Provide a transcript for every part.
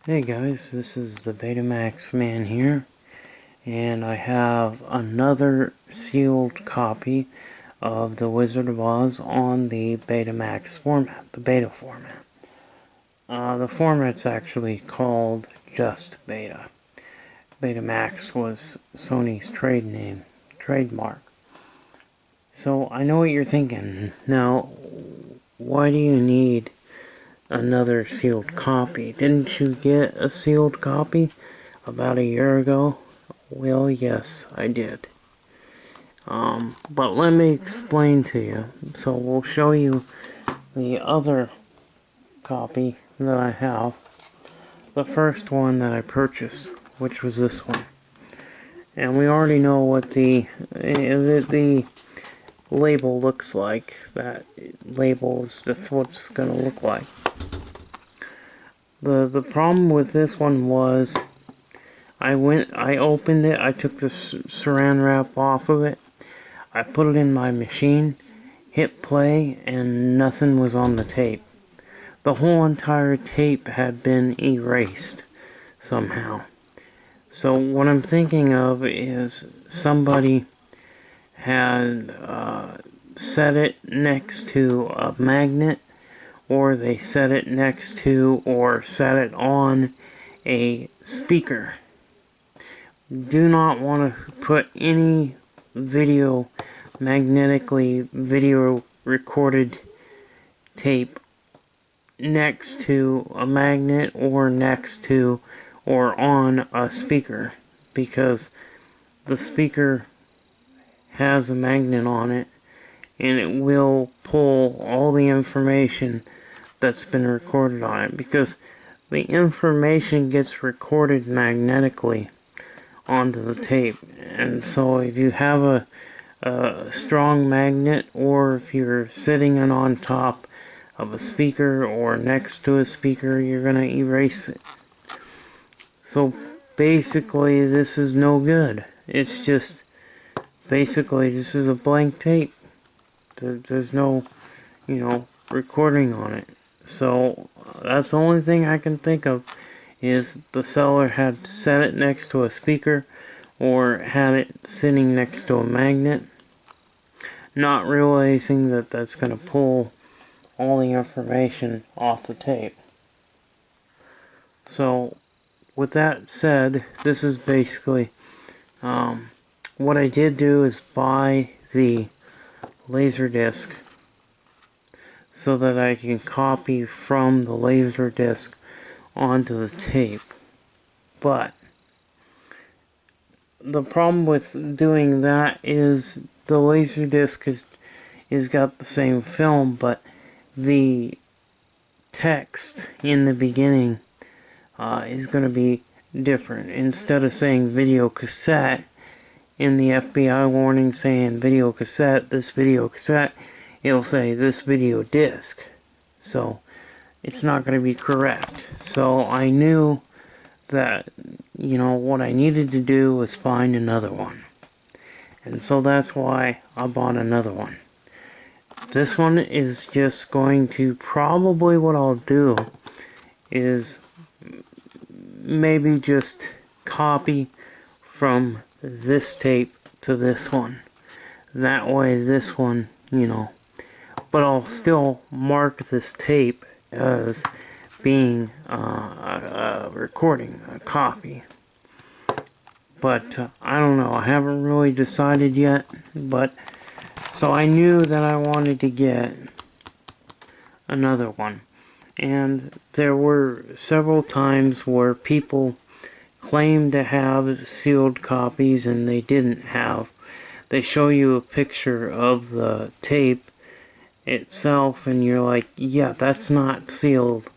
Hey guys, this is the Betamax man here, and I have another sealed copy of The Wizard of Oz on the Betamax format, the Beta format. The format's actually called just Beta. Betamax was Sony's trademark. So I know what you're thinking. Now, why do you need another sealed copy? Didn't you get a sealed copy about a year ago? Well, yes, I did. But let me explain to you. So we'll show you the other copy that I have. The first one that I purchased, which was this one. And we already know what the label looks like. That label is just what it's going to look like. The problem with this one was I opened it, I took the saran wrap off of it, I put it in my machine, hit play, and nothing was on the tape. The whole entire tape had been erased somehow. So what I'm thinking of is somebody had set it next to a magnet, or they set it next to or set it on a speaker. Do not want to put any magnetically video recorded tape next to a magnet or next to or on a speaker, because the speaker has a magnet on it and it will pull all the information that's been recorded on it, because the information gets recorded magnetically onto the tape. And so if you have a strong magnet, or if you're sitting on top of a speaker or next to a speaker, you're going to erase it. So basically this is no good. It's just basically this is a blank tape. There's no, recording on it. So that's the only thing I can think of, is the seller had set it next to a speaker or had it sitting next to a magnet, not realizing that that's going to pull all the information off the tape. So with that said, this is basically what I did do is buy the Laserdisc so that I can copy from the Laserdisc onto the tape. But the problem with doing that is the Laserdisc is got the same film, but the text in the beginning is going to be different. Instead of saying video cassette in the FBI warning saying video cassette, this video cassette, it'll say this video disc. So it's not going to be correct. So I knew that, what I needed to do was find another one. And so that's why I bought another one. This one is just going to, probably what I'll do is maybe just copy from this tape to this one. That way this one, but I'll still mark this tape as being a recording, a copy. But I don't know, I haven't really decided yet. But so I knew that I wanted to get another one, and there were several times where people claimed to have sealed copies and they didn't have. They show you a picture of the tape itself and you're like, yeah, that's not sealed.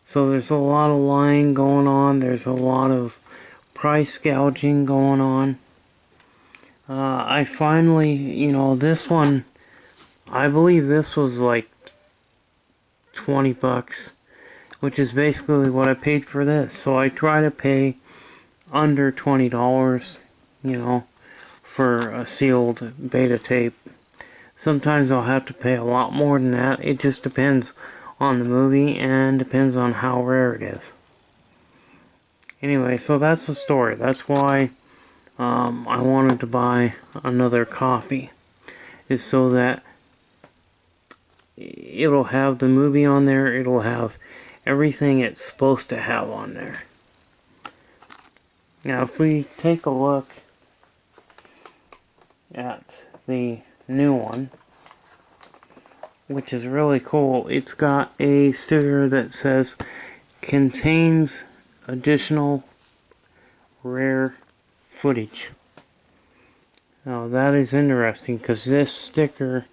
So there's a lot of lying going on. There's a lot of price gouging going on. I finally, this one, I believe this was like 20 bucks, which is basically what I paid for this. So I try to pay under $20, for a sealed beta tape. Sometimes I'll have to pay a lot more than that. It just depends on the movie and depends on how rare it is. Anyway, so that's the story. That's why I wanted to buy another copy. Is so that it'll have the movie on there. It'll have everything it's supposed to have on there. Now, if we take a look at the new one, which is really cool, it's got a sticker that says contains additional rare footage. Now that is interesting because this sticker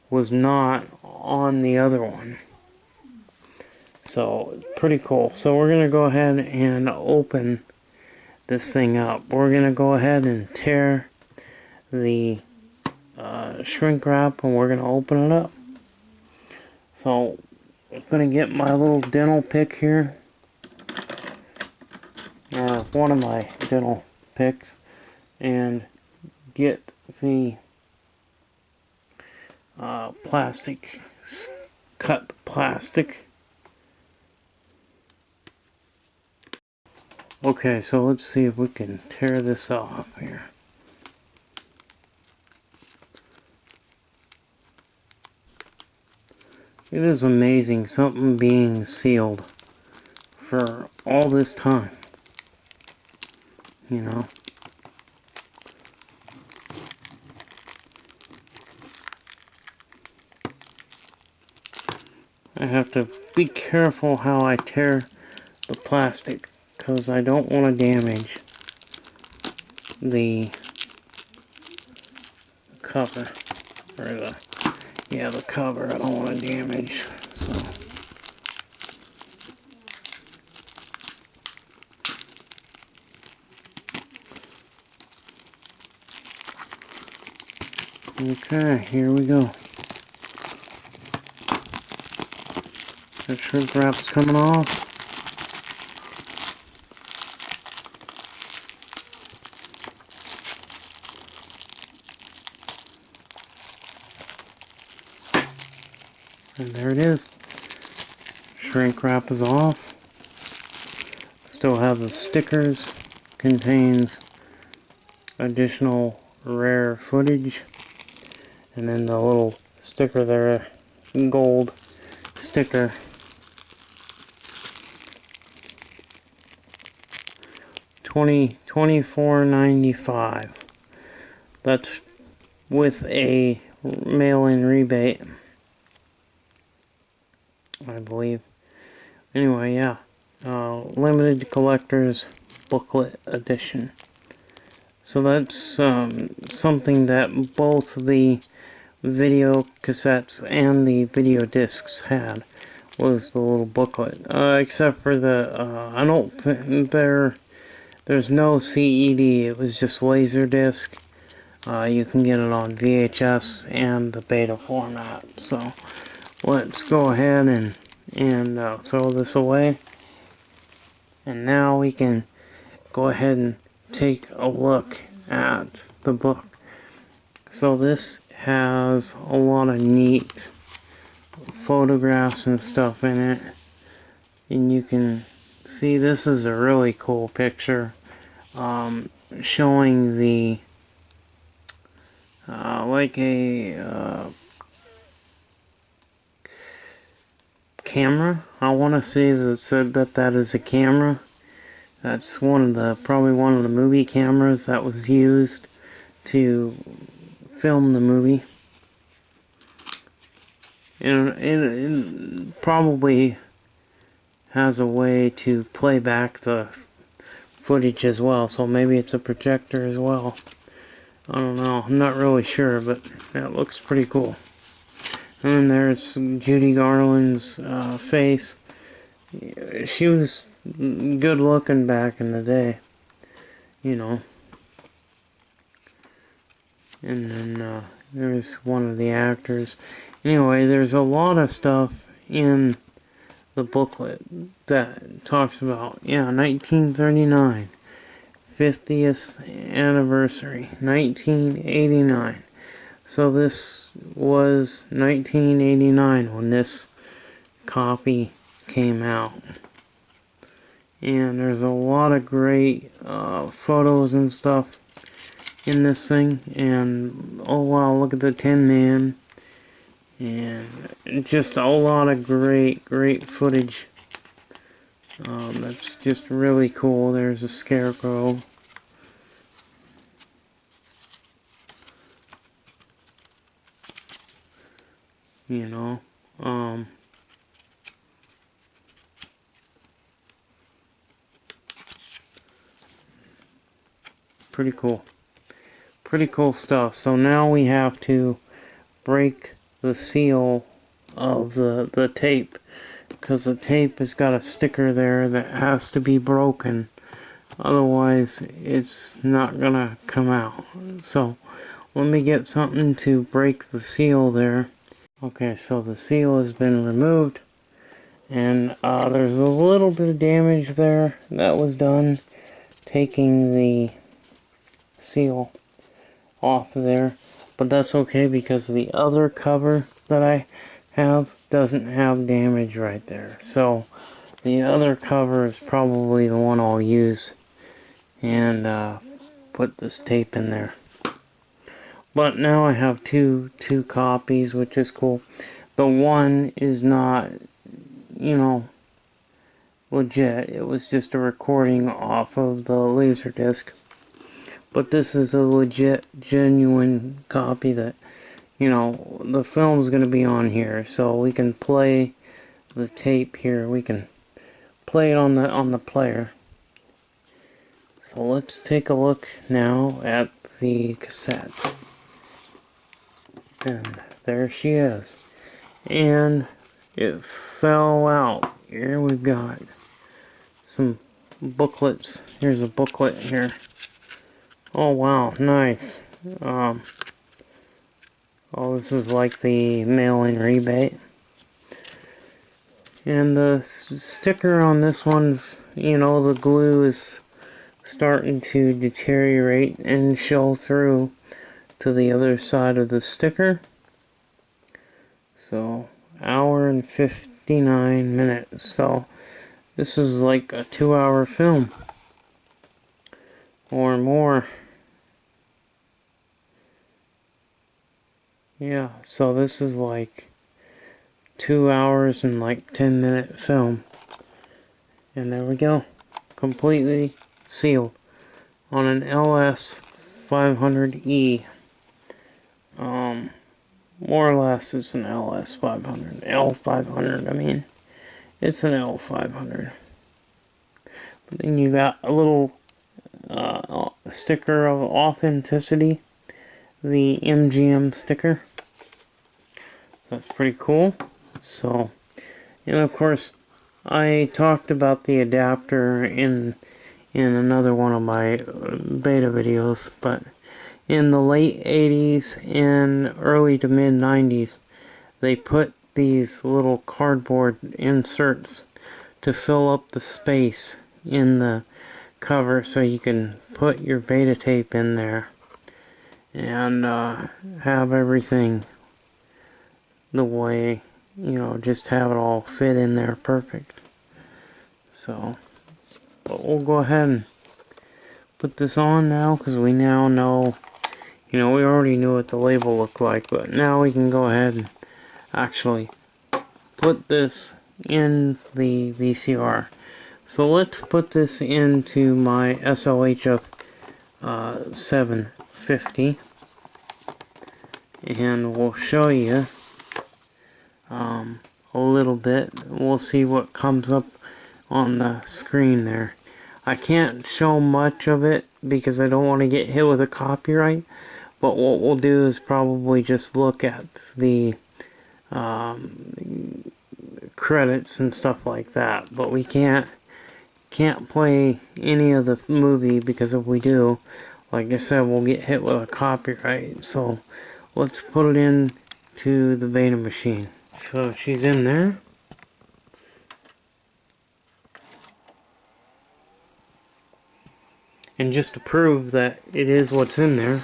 was not on the other one. So pretty cool. So we're going to go ahead and open this thing up. We're going to go ahead and tear the shrink wrap and we're going to open it up. So I'm going to get my little dental pick here, or one of my dental picks, and get the plastic, cut the plastic. Okay, so let's see if we can tear this off here. It is amazing, something being sealed for all this time, you know. I have to be careful how I tear the plastic because I don't want to damage the cover, or the cover I don't want to damage, so. Okay, here we go. The shrink wrap's coming off. And there it is. Shrink wrap is off. Still have the stickers. Contains additional rare footage. And then the little sticker there, gold sticker. $24.95. That's with a mail-in rebate, I believe. Anyway, yeah. Limited collector's booklet edition. So that's something that both the video cassettes and the video discs had, was the little booklet. Except for the, I don't think there's no CED, it was just Laserdisc. You can get it on VHS and the Beta Fornat. So let's go ahead and throw this away. And now we can go ahead and take a look at the book. So this has a lot of neat photographs and stuff in it. And you can see this is a really cool picture showing the like a camera. I want to say that is a camera. That's probably one of the movie cameras that was used to film the movie. And it probably has a way to play back the footage as well, so maybe it's a projector as well. I don't know, I'm not really sure, but that looks pretty cool. And there's Judy Garland's face. She was good looking back in the day, you know. And then there's one of the actors. Anyway, there's a lot of stuff in the booklet that talks about, 1939, 50th anniversary, 1989. So this was 1989 when this copy came out. And there's a lot of great photos and stuff in this thing. And oh wow, look at the Tin Man. And just a lot of great footage. That's just really cool. There's a scarecrow. You know, pretty cool. Pretty cool stuff. So now we have to break the seal of the tape, because the tape has got a sticker there that has to be broken, otherwise it's not gonna come out. So let me get something to break the seal there. Okay, so the seal has been removed, and there's a little bit of damage there that was done taking the seal off of there, but that's okay because the other cover that I have doesn't have damage right there. So the other cover is probably the one I'll use and put this tape in there. But now I have two copies, which is cool. The one is not, you know, legit. It was just a recording off of the Laserdisc. But this is a legit, genuine copy that, you know, the film's going to be on here. So we can play the tape here. We can play it on the player. So let's take a look now at the cassette. And there she is. And it fell out. Here we've got some booklets. Here's a booklet here. Oh wow, nice. Oh, this is like the mail-in rebate. And the sticker on this one's, you know, the glue is starting to deteriorate and show through to the other side of the sticker. So, hour and 59 minutes. So, this is like a 2-hour film. Or more. Yeah, so this is like 2 hours and like 10-minute film. And there we go. Completely sealed on an LS 500E. More or less it's an LS 500. L500, I mean. It's an L500. But then you got a little sticker of authenticity. The MGM sticker. That's pretty cool. So, and of course, I talked about the adapter in another one of my beta videos, but in the late 80s and early to mid 90s, they put these little cardboard inserts to fill up the space in the cover so you can put your beta tape in there and have everything the way, you know, just have it all fit in there perfect. So, but we'll go ahead and put this on now, because we now know, you know, we already knew what the label looked like, but now we can go ahead and actually put this in the VCR. So let's put this into my SLHF 750, and we'll show you a little bit. We'll see what comes up on the screen there. I can't show much of it because I don't want to get hit with a copyright, but what we'll do is probably just look at the credits and stuff like that. But we can't play any of the movie, because if we do, like I said, we'll get hit with a copyright. So let's put it in to the beta machine. So she's in there. And just to prove that it is what's in there,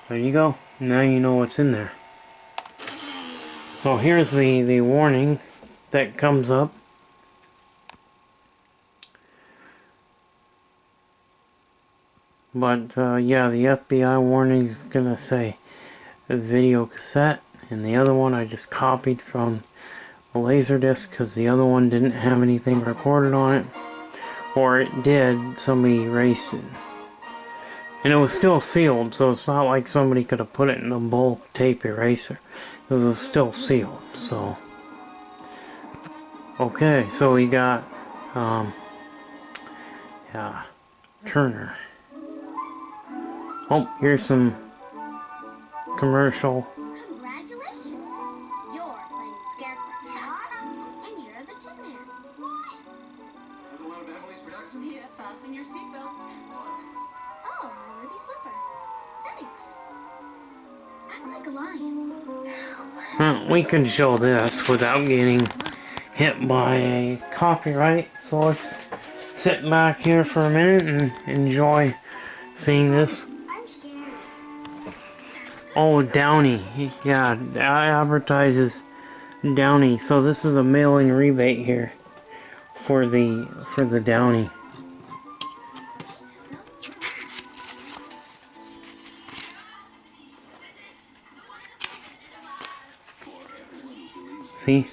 there you go. Now you know what's in there. So here's the warning that comes up. But yeah, the FBI warning is gonna say a video cassette, and the other one I just copied from a Laserdisc because the other one didn't have anything recorded on it, or it did, somebody erased it. And it was still sealed, so it's not like somebody could have put it in a bulk tape eraser. It was still sealed, so. Okay, so we got, yeah, Turner. Oh, here's some commercial. Congratulations! You're playing Scarecrow, and you're the Tin Man. What? Another one of Emily's productions? Yeah, fasten your seatbelt. Oh, my ruby slipper. Thanks. I'm like a lion. We can show this without getting hit by a copyright, so let's sit back here for a minute and enjoy seeing this. I'm scared. Oh, Downey. Yeah, advertises Downey. So this is a mailing rebate here for the Downey. See?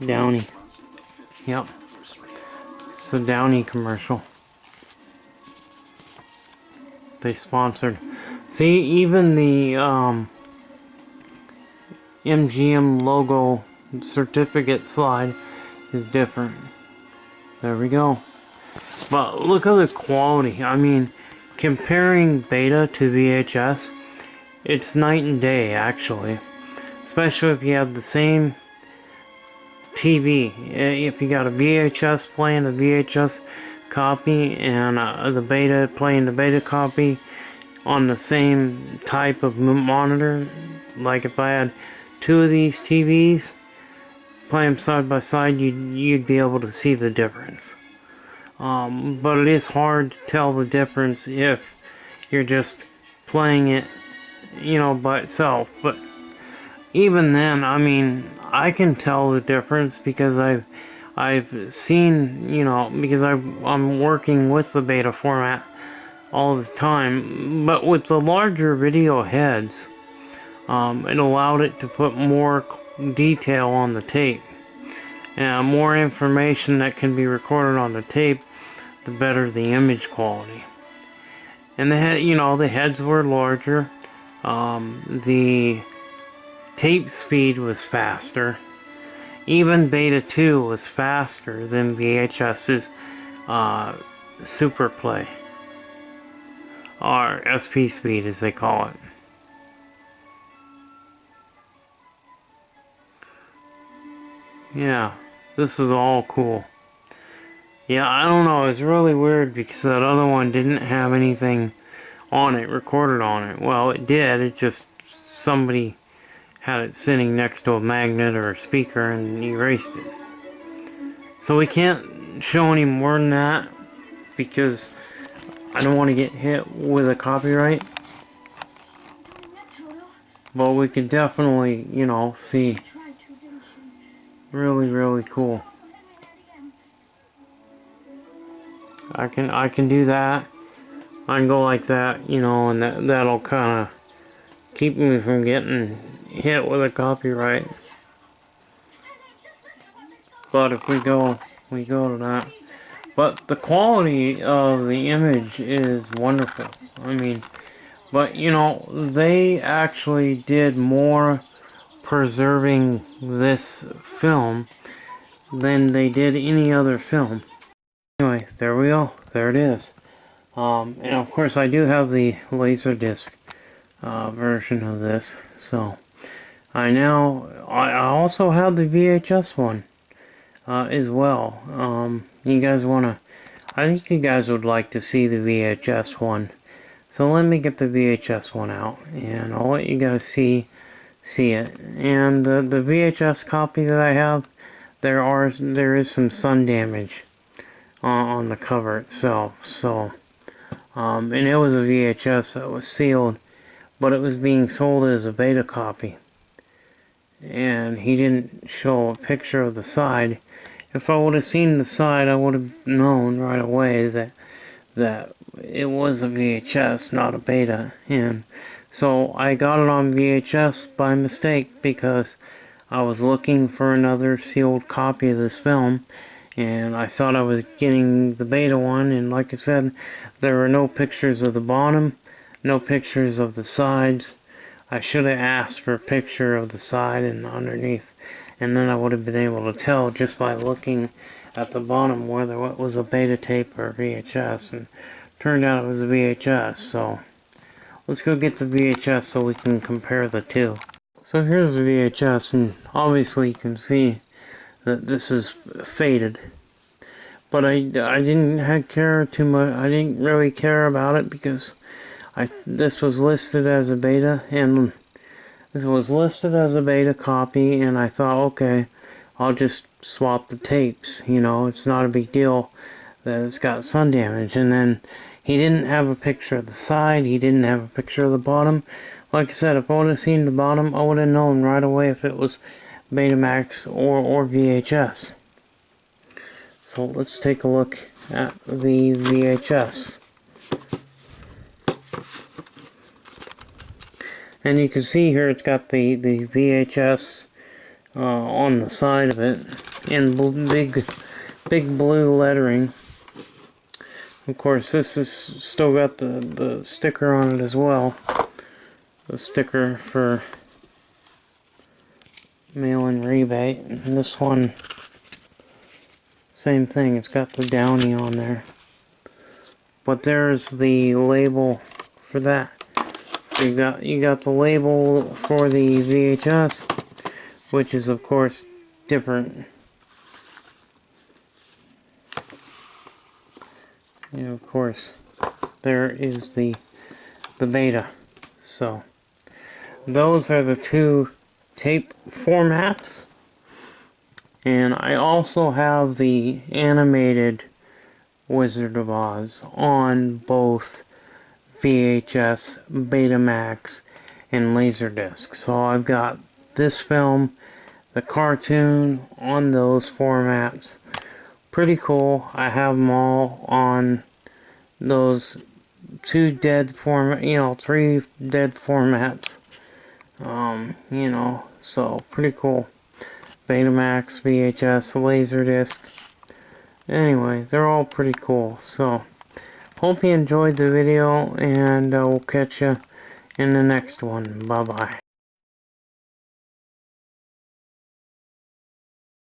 Downey. Yep. It's a Downey commercial. They sponsored. See, even the MGM logo certificate slide is different. There we go. But look at the quality. I mean, comparing Beta to VHS, it's night and day actually. Especially if you have the same TV. If you got a VHS playing the VHS copy and the Beta playing the Beta copy on the same type of monitor, like if I had two of these TVs, play them side by side, you'd be able to see the difference. But it is hard to tell the difference if you're just playing it, you know, by itself. But even then, I mean, I can tell the difference because I've seen, you know, because I'm working with the Beta format all the time. But with the larger video heads, it allowed it to put more detail on the tape. And more information that can be recorded on the tape, the better the image quality. And the head, you know, the heads were larger. The tape speed was faster. Even Beta 2 was faster than VHS's Super Play, or SP speed as they call it. Yeah, this is all cool. Yeah, I don't know, it's really weird because that other one didn't have anything on it, recorded on it. Well, it did, it just somebody had it sitting next to a magnet or a speaker and erased it. So we can't show any more than that because I don't want to get hit with a copyright. But we can definitely, you know, see. Really, really cool. I can do that. I can go like that, you know, and that'll kind of keep me from getting hit with a copyright. But if we go to that. But the quality of the image is wonderful. I mean, but you know, they actually did more preserving this film than they did any other film. Anyway, there we go. There it is. And of course I do have the Laserdisc version of this. So I also have the VHS one as well. You guys I think you guys would like to see the VHS one. So let me get the VHS one out and I'll let you guys see it. And the VHS copy that I have, there is some sun damage on the cover itself. So and it was a VHS that was sealed, but it was being sold as a Beta copy. And he didn't show a picture of the side. If I would have seen the side, I would have known right away that it was a VHS, not a beta, and so I got it on VHS by mistake because I was looking for another sealed copy of this film, and I thought I was getting the beta one, and like I said, there were no pictures of the bottom, no pictures of the sides. I should have asked for a picture of the side and underneath, and then I would have been able to tell just by looking at the bottom whether it was a beta tape or a VHS, and turned out it was a VHS. So let's go get the VHS so we can compare the two. So here's the VHS, and obviously you can see that this is faded, but I didn't care too much. I didn't really care about it because this was listed as a beta, and this was listed as a beta copy, and I thought, okay, I'll just swap the tapes. You know, it's not a big deal that it's got sun damage. And then he didn't have a picture of the side. He didn't have a picture of the bottom. Like I said, if I would have seen the bottom, I would have known right away if it was Betamax or VHS. So let's take a look at the VHS. And you can see here it's got the VHS on the side of it in big blue lettering. Of course, this is still got the sticker on it as well. The sticker for mail-in rebate. And this one, same thing. It's got the Downy on there. But there's the label for that. So you got the label for the VHS, which is of course different. And of course, there is the beta. So those are the two tape formats, and I also have the animated Wizard of Oz on both VHS, Betamax, and Laserdisc. So I've got this film, the cartoon, on those formats. Pretty cool. I have them all on those three dead formats. So pretty cool. Betamax, VHS, Laserdisc. Anyway, they're all pretty cool. So hope you enjoyed the video, and we'll catch you in the next one. Bye bye.